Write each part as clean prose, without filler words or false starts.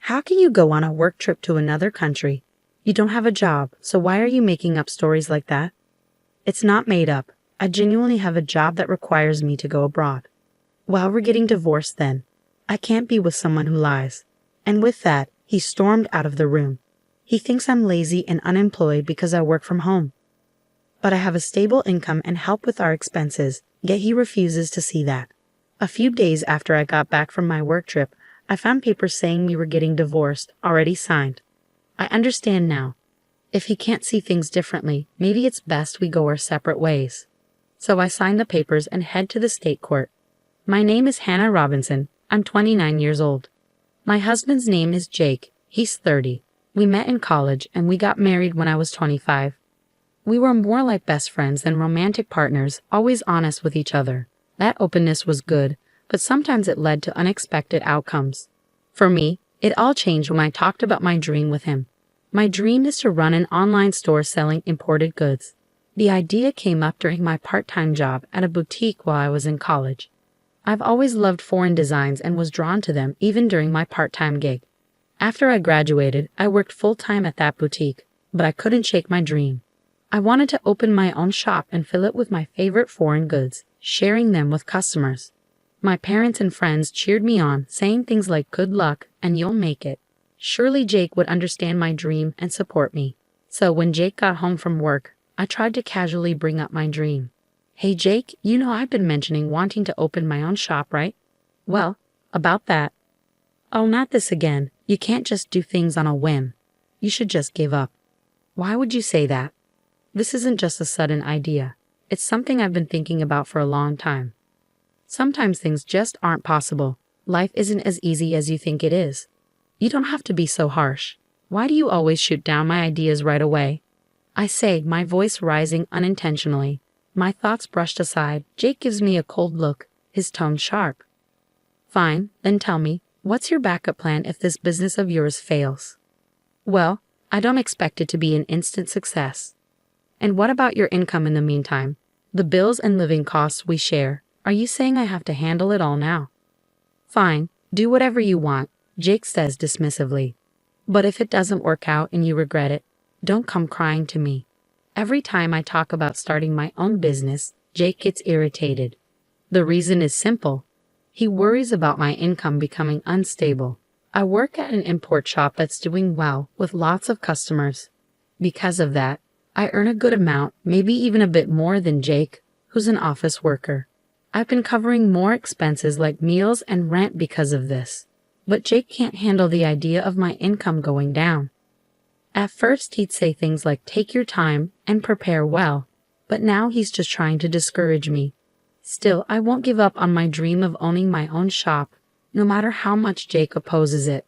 How can you go on a work trip to another country? You don't have a job, so why are you making up stories like that? It's not made up. I genuinely have a job that requires me to go abroad. Well, we're getting divorced then. I can't be with someone who lies. And with that, he stormed out of the room. He thinks I'm lazy and unemployed because I work from home. But I have a stable income and help with our expenses, yet he refuses to see that. A few days after I got back from my work trip, I found papers saying we were getting divorced, already signed. I understand now. If he can't see things differently, maybe it's best we go our separate ways. So I signed the papers and head to the state court. My name is Hannah Robinson. I'm 29 years old. My husband's name is Jake. He's 30. We met in college and we got married when I was 25. We were more like best friends than romantic partners, always honest with each other. That openness was good, but sometimes it led to unexpected outcomes. For me, it all changed when I talked about my dream with him. My dream is to run an online store selling imported goods. The idea came up during my part-time job at a boutique while I was in college. I've always loved foreign designs and was drawn to them even during my part-time gig. After I graduated, I worked full-time at that boutique, but I couldn't shake my dream. I wanted to open my own shop and fill it with my favorite foreign goods, sharing them with customers. My parents and friends cheered me on, saying things like good luck and you'll make it. Surely Jake would understand my dream and support me. So when Jake got home from work, I tried to casually bring up my dream. Hey Jake, you know I've been mentioning wanting to open my own shop, right? Well, about that. Oh, not this again. You can't just do things on a whim. You should just give up. Why would you say that? This isn't just a sudden idea. It's something I've been thinking about for a long time. Sometimes things just aren't possible. Life isn't as easy as you think it is. You don't have to be so harsh. Why do you always shoot down my ideas right away? I say, my voice rising unintentionally. My thoughts brushed aside. Jake gives me a cold look, his tone sharp. Fine, then tell me, what's your backup plan if this business of yours fails? Well, I don't expect it to be an instant success. And what about your income in the meantime? The bills and living costs we share. Are you saying I have to handle it all now? Fine, do whatever you want, Jake says dismissively. But if it doesn't work out and you regret it, don't come crying to me. Every time I talk about starting my own business, Jake gets irritated. The reason is simple. He worries about my income becoming unstable. I work at an import shop that's doing well with lots of customers. Because of that, I earn a good amount, maybe even a bit more than Jake, who's an office worker. I've been covering more expenses like meals and rent because of this. But Jake can't handle the idea of my income going down. At first he'd say things like take your time and prepare well, but now he's just trying to discourage me. Still, I won't give up on my dream of owning my own shop, no matter how much Jake opposes it.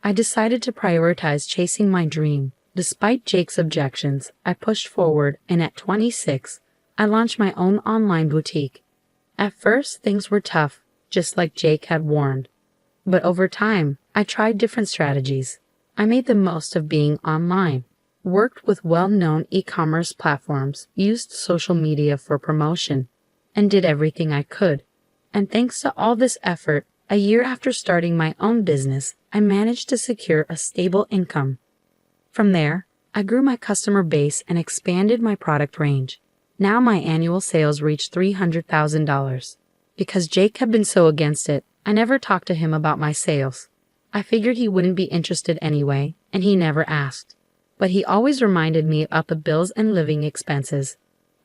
I decided to prioritize chasing my dream. Despite Jake's objections, I pushed forward, and at 26, I launched my own online boutique. At first, things were tough, just like Jake had warned. But over time, I tried different strategies. I made the most of being online, worked with well-known e-commerce platforms, used social media for promotion, and did everything I could. And thanks to all this effort, a year after starting my own business, I managed to secure a stable income. From there, I grew my customer base and expanded my product range. Now my annual sales reached $300,000. Because Jake had been so against it, I never talked to him about my sales. I figured he wouldn't be interested anyway, and he never asked. But he always reminded me about the bills and living expenses.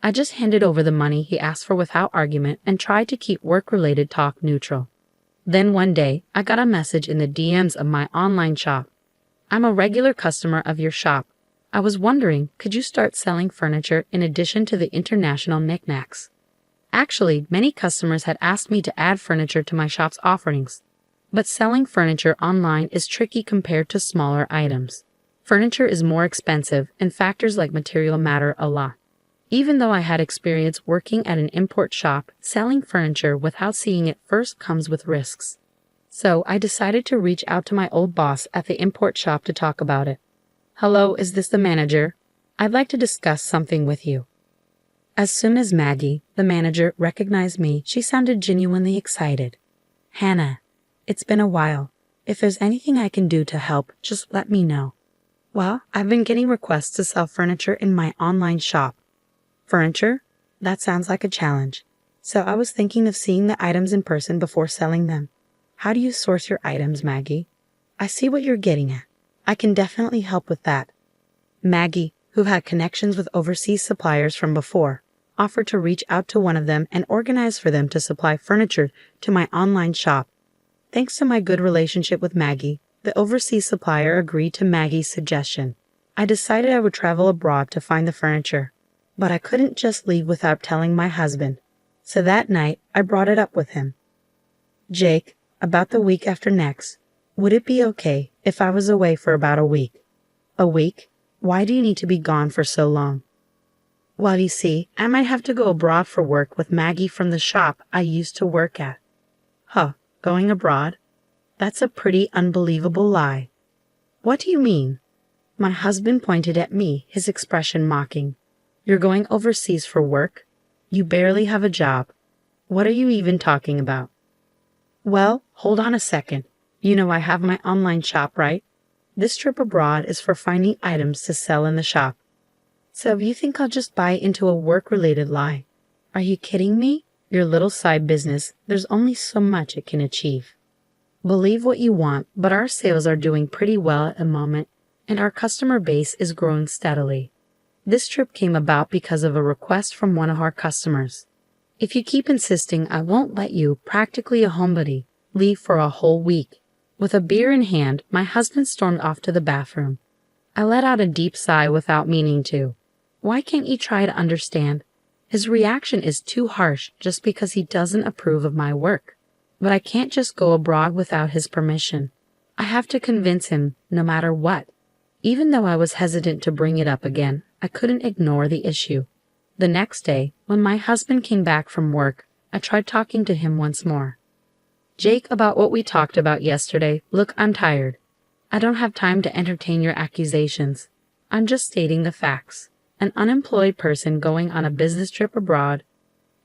I just handed over the money he asked for without argument and tried to keep work-related talk neutral. Then one day, I got a message in the DMs of my online shop. I'm a regular customer of your shop. I was wondering, could you start selling furniture in addition to the international knickknacks? Actually, many customers had asked me to add furniture to my shop's offerings. But selling furniture online is tricky compared to smaller items. Furniture is more expensive, and factors like material matter a lot. Even though I had experience working at an import shop, selling furniture without seeing it first comes with risks. So I decided to reach out to my old boss at the import shop to talk about it. Hello, is this the manager? I'd like to discuss something with you. As soon as Maggie, the manager, recognized me, she sounded genuinely excited. Hannah, it's been a while. If there's anything I can do to help, just let me know. Well, I've been getting requests to sell furniture in my online shop. Furniture? That sounds like a challenge. So I was thinking of seeing the items in person before selling them. How do you source your items, Maggie? I see what you're getting at. I can definitely help with that. Maggie, who had connections with overseas suppliers from before, offered to reach out to one of them and organize for them to supply furniture to my online shop. Thanks to my good relationship with Maggie, the overseas supplier agreed to Maggie's suggestion. I decided I would travel abroad to find the furniture, but I couldn't just leave without telling my husband. So that night, I brought it up with him. Jake, about the week after next, would it be okay if I was away for about a week? A week? Why do you need to be gone for so long? Well, you see, I might have to go abroad for work with Maggie from the shop I used to work at. Huh, going abroad? That's a pretty unbelievable lie. What do you mean? My husband pointed at me, his expression mocking. You're going overseas for work? You barely have a job. What are you even talking about? Well, hold on a second. You know I have my online shop, right? This trip abroad is for finding items to sell in the shop. So if you think I'll just buy into a work-related lie, are you kidding me? Your little side business, there's only so much it can achieve. Believe what you want, but our sales are doing pretty well at the moment, and our customer base is growing steadily. This trip came about because of a request from one of our customers. If you keep insisting I won't let you, practically a homebody, leave for a whole week. With a beer in hand, my husband stormed off to the bathroom. I let out a deep sigh without meaning to. Why can't you try to understand? His reaction is too harsh just because he doesn't approve of my work. But I can't just go abroad without his permission. I have to convince him, no matter what. Even though I was hesitant to bring it up again, I couldn't ignore the issue. The next day, when my husband came back from work, I tried talking to him once more. Jake, about what we talked about yesterday, look, I'm tired. I don't have time to entertain your accusations. I'm just stating the facts. An unemployed person going on a business trip abroad.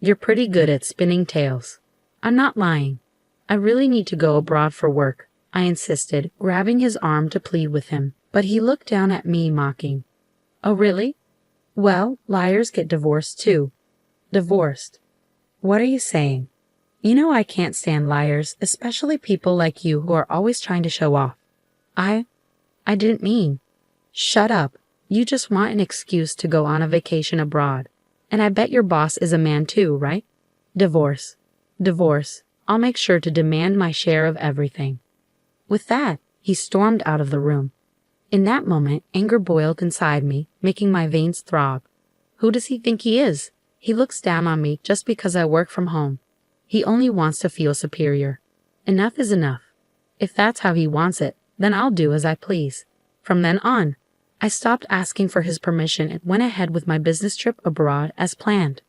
You're pretty good at spinning tales. I'm not lying. I really need to go abroad for work, I insisted, grabbing his arm to plead with him, but he looked down at me mocking. Oh, really? Well, liars get divorced too. Divorced? What are you saying? You know I can't stand liars, especially people like you who are always trying to show off. I didn't mean. Shut up. You just want an excuse to go on a vacation abroad. And I bet your boss is a man too, right? Divorce. Divorce. I'll make sure to demand my share of everything. With that, he stormed out of the room. In that moment, anger boiled inside me, making my veins throb. Who does he think he is? He looks down on me just because I work from home. He only wants to feel superior. Enough is enough. If that's how he wants it, then I'll do as I please. From then on, I stopped asking for his permission and went ahead with my business trip abroad as planned.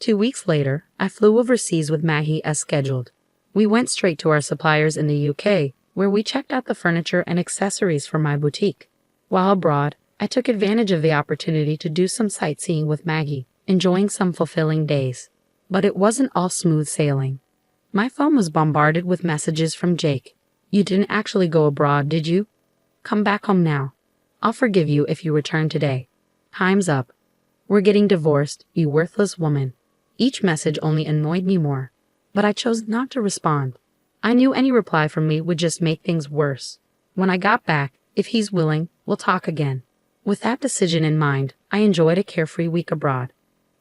2 weeks later, I flew overseas with Maggie as scheduled. We went straight to our suppliers in the UK, where we checked out the furniture and accessories for my boutique. While abroad, I took advantage of the opportunity to do some sightseeing with Maggie, enjoying some fulfilling days. But it wasn't all smooth sailing. My phone was bombarded with messages from Jake. You didn't actually go abroad, did you? Come back home now. I'll forgive you if you return today. Time's up. We're getting divorced, you worthless woman. Each message only annoyed me more, but I chose not to respond. I knew any reply from me would just make things worse. When I got back, if he's willing, we'll talk again. With that decision in mind, I enjoyed a carefree week abroad.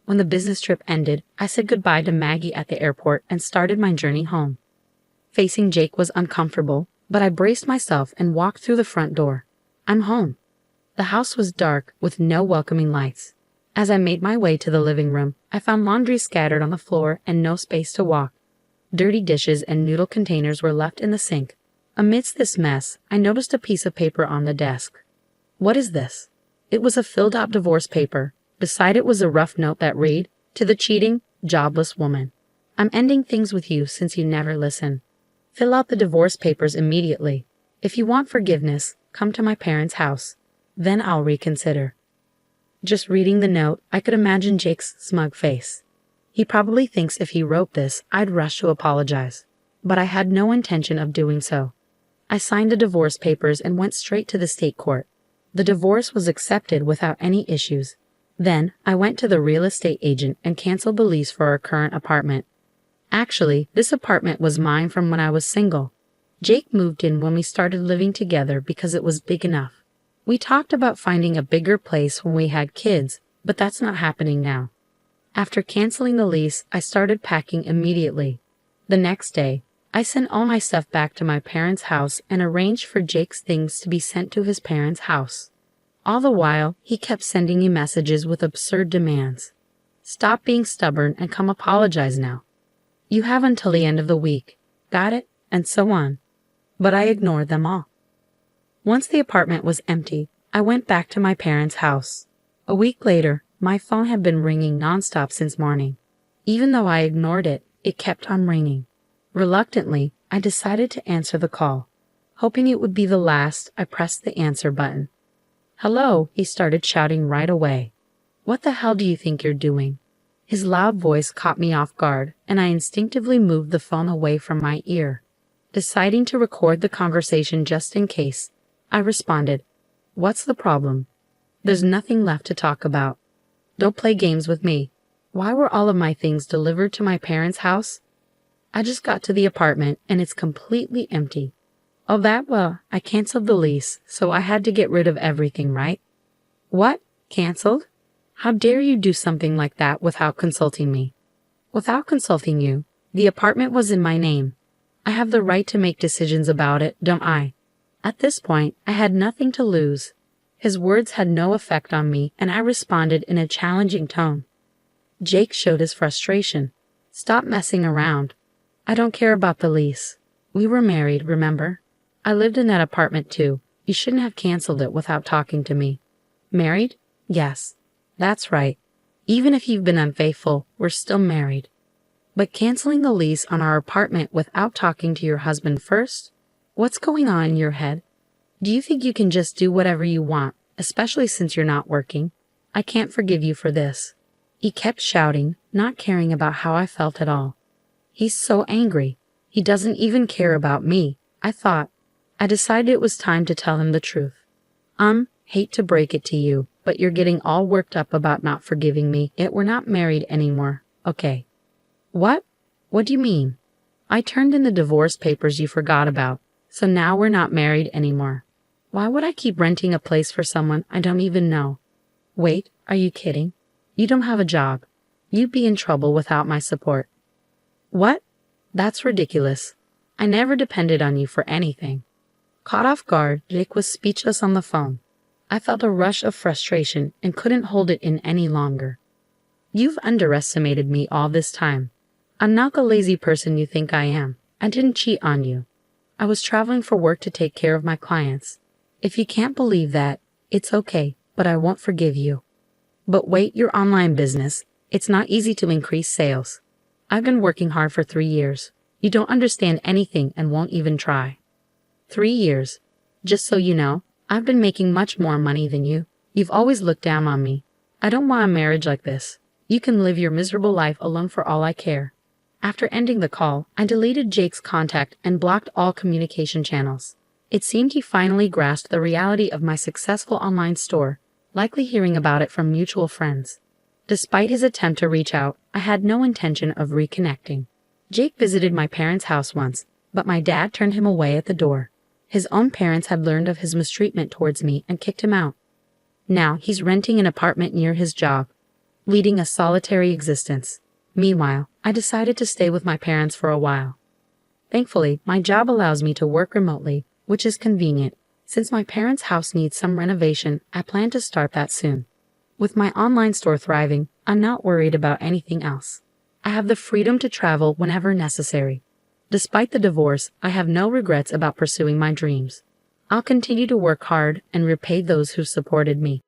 When the business trip ended, I said goodbye to Maggie at the airport and started my journey home. Facing Jake was uncomfortable, but I braced myself and walked through the front door. I'm home. The house was dark, with no welcoming lights. As I made my way to the living room, I found laundry scattered on the floor and no space to walk. Dirty dishes and noodle containers were left in the sink. Amidst this mess, I noticed a piece of paper on the desk. What is this? It was a filled-out divorce paper. Beside it was a rough note that read, "To the cheating, jobless woman. I'm ending things with you since you never listen. Fill out the divorce papers immediately. If you want forgiveness, come to my parents' house. Then I'll reconsider." Just reading the note, I could imagine Jake's smug face. He probably thinks if he wrote this, I'd rush to apologize. But I had no intention of doing so. I signed the divorce papers and went straight to the state court. The divorce was accepted without any issues. Then, I went to the real estate agent and canceled the lease for our current apartment. Actually, this apartment was mine from when I was single. Jake moved in when we started living together because it was big enough. We talked about finding a bigger place when we had kids, but that's not happening now. After canceling the lease, I started packing immediately. The next day, I sent all my stuff back to my parents' house and arranged for Jake's things to be sent to his parents' house. All the while, he kept sending me messages with absurd demands. Stop being stubborn and come apologize now. You have until the end of the week. Got it? And so on. But I ignored them all. Once the apartment was empty, I went back to my parents' house. A week later, my phone had been ringing nonstop since morning. Even though I ignored it, it kept on ringing. Reluctantly, I decided to answer the call. Hoping it would be the last, I pressed the answer button. "Hello," he started shouting right away. "What the hell do you think you're doing?" His loud voice caught me off guard, and I instinctively moved the phone away from my ear. Deciding to record the conversation just in case, I responded, "What's the problem?" "There's nothing left to talk about. Don't play games with me. Why were all of my things delivered to my parents' house? I just got to the apartment and it's completely empty." "Oh, well, I canceled the lease, so I had to get rid of everything, right?" "What? Canceled? How dare you do something like that without consulting me?" "Without consulting you? The apartment was in my name. I have the right to make decisions about it, don't I?" At this point, I had nothing to lose. His words had no effect on me, and I responded in a challenging tone. Jake showed his frustration. "Stop messing around. I don't care about the lease. We were married, remember? I lived in that apartment too. You shouldn't have canceled it without talking to me." "Married? Yes. That's right. Even if you've been unfaithful, we're still married. But canceling the lease on our apartment without talking to your husband first? What's going on in your head? Do you think you can just do whatever you want, especially since you're not working? I can't forgive you for this." He kept shouting, not caring about how I felt at all. He's so angry. He doesn't even care about me, I thought. I decided it was time to tell him the truth. Hate to break it to you, but you're getting all worked up about not forgiving me. We're not married anymore, okay?" "What? What do you mean?" "I turned in the divorce papers you forgot about, so now we're not married anymore. Why would I keep renting a place for someone I don't even know? Wait, are you kidding? You don't have a job. You'd be in trouble without my support." "What? That's ridiculous. I never depended on you for anything." Caught off guard, Jake was speechless on the phone. I felt a rush of frustration and couldn't hold it in any longer. "You've underestimated me all this time. I'm not the lazy person you think I am. I didn't cheat on you. I was traveling for work to take care of my clients. If you can't believe that, it's okay, but I won't forgive you." "But wait, your online business. It's not easy to increase sales. I've been working hard for 3 years. You don't understand anything and won't even try." 3 years. Just so you know, I've been making much more money than you. You've always looked down on me. I don't want a marriage like this. You can live your miserable life alone for all I care. After ending the call, I deleted Jake's contact and blocked all communication channels. It seemed he finally grasped the reality of my successful online store, likely hearing about it from mutual friends. Despite his attempt to reach out, I had no intention of reconnecting. Jake visited my parents' house once, but my dad turned him away at the door. His own parents had learned of his mistreatment towards me and kicked him out. Now he's renting an apartment near his job, leading a solitary existence. Meanwhile, I decided to stay with my parents for a while. Thankfully, my job allows me to work remotely, which is convenient. Since my parents' house needs some renovation, I plan to start that soon. With my online store thriving, I'm not worried about anything else. I have the freedom to travel whenever necessary. Despite the divorce, I have no regrets about pursuing my dreams. I'll continue to work hard and repay those who supported me.